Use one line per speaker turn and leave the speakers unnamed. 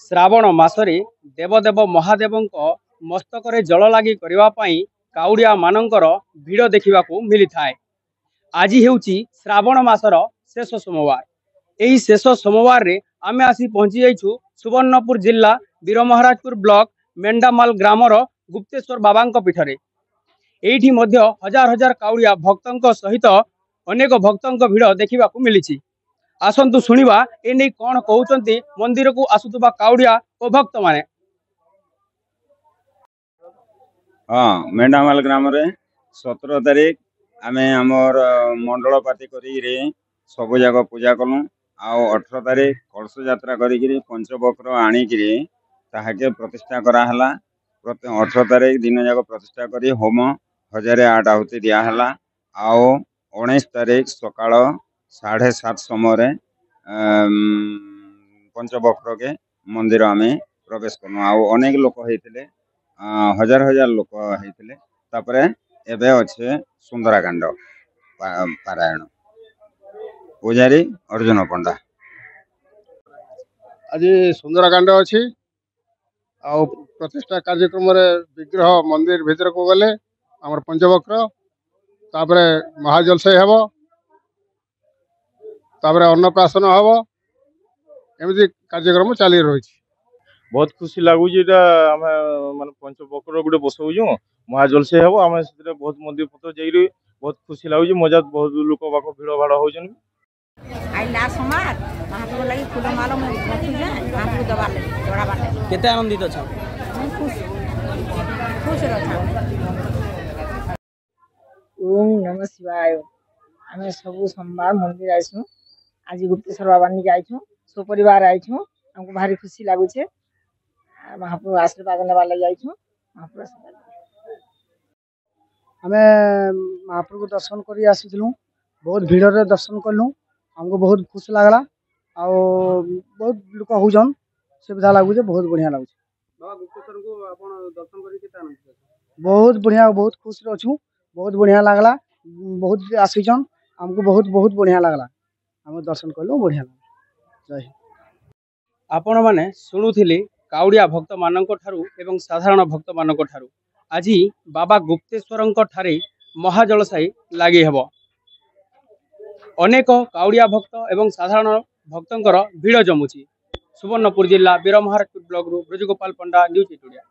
श्रावण मासरे देवदेव महादेवଙ୍କ मस्तकरे जल लागि करिवा पई काउडिया मानकर भिड़ देखा मिली थाए। आज हेउची श्रावण मासर शेष सोमवार। यही शेष सोमवार रे आमे आसी पहुंची जाइछु सुवर्णपुर जिला वीरमहाराजपुर ब्लॉक मेंडामाल ग्रामर गुप्तेश्वर बाबांक पीठरे। एठी मध्य हजार हजार काउडिया भक्तों सहित अनेक भक्तों भिड़ देखा मिली। आसंतु शुणिबा एने कौन कहते मंदिर को आसुवा काउडिया और भक्त माने।
हाँ, मेंढामाल ग्राम रे 17 तारीख आमे आमर मंडल पाती करी सब जाक पूजा कलु। आ 18 तारीख कलश यात्रा करी पंचवक्र आनिकी ताके प्रतिष्ठा कराला। 18 तारीख दिन जाक प्रतिष्ठा करी होम 1008 आहुति दियाला। आओ 19 तारीख सकाळ 7:30 समय पंचवक्र के मंदिर आमे प्रवेश कलु। आ अनेक लोक होते हजार हजार लोक होते। तापरे एबे अच्छे सुंदराकांड पारायण पूजारी अर्जुन पंडा।
आज सुंदराकांड अच्छी आ प्रतिष्ठा कार्यक्रम विग्रह मंदिर भीतर को गले आमर पंचवक्र तापरे महाजलसाई हम तापरे अन्नप्राशन हम एमती कार्यक्रम चली रही।
बहुत खुशी लगुच माने पंचवक्र गोटे बसौजु महाजलसाई हम आम बहुत मंदिर पत्र जाइए बहुत खुशी लगुच मजा बहुत लोक बाक भिड़ भाड़ हो।
केते आनंदित अच्छा
ओम नमः शिवाय। आम सब सोमवार मंदिर आईसु। आज गुप्तेश्वर बाबा निके आईछु सपरिवार आईछु। हमको भारी खुशी लगुचे महाप्रभु आशीर्वाद नेवा लगी आईछु। महाप्रभु आशीर्वाद
आमे महाप्रभु दर्शन करी आसीलु। बहुत भीड़ रे दर्शन कलु। हमको बहुत खुश लागला। आ बहुत लोक होजन सुविधा लगुचे बहुत बढ़िया लगुचे।
बाबा गुप्तेश्वर को आपण दर्शन करी केते आनंद
बहुत बढ़िया बहुत खुश रहछु। बहुत बढ़िया लागला। बहुत आसीजन हमको बहुत बहुत बढ़िया लागला। हम दर्शन कलु बढ़िया लागला। जय
आपण माने शुणुथिले काउडिया भक्त मानक ठारू एवं साधारण भक्त मानक ठारू आज बाबा गुप्तेश्वरंक ठारे महाजलसाई लागि हेबो। अनेक काउडिया भक्त एवं साधारण भक्तंकर भिड़ जमुची। सुवर्णपुर जिला वीरमहाराजपुर ब्लॉक रु ब्रजगोपाल पंडा न्यूज इंडिया।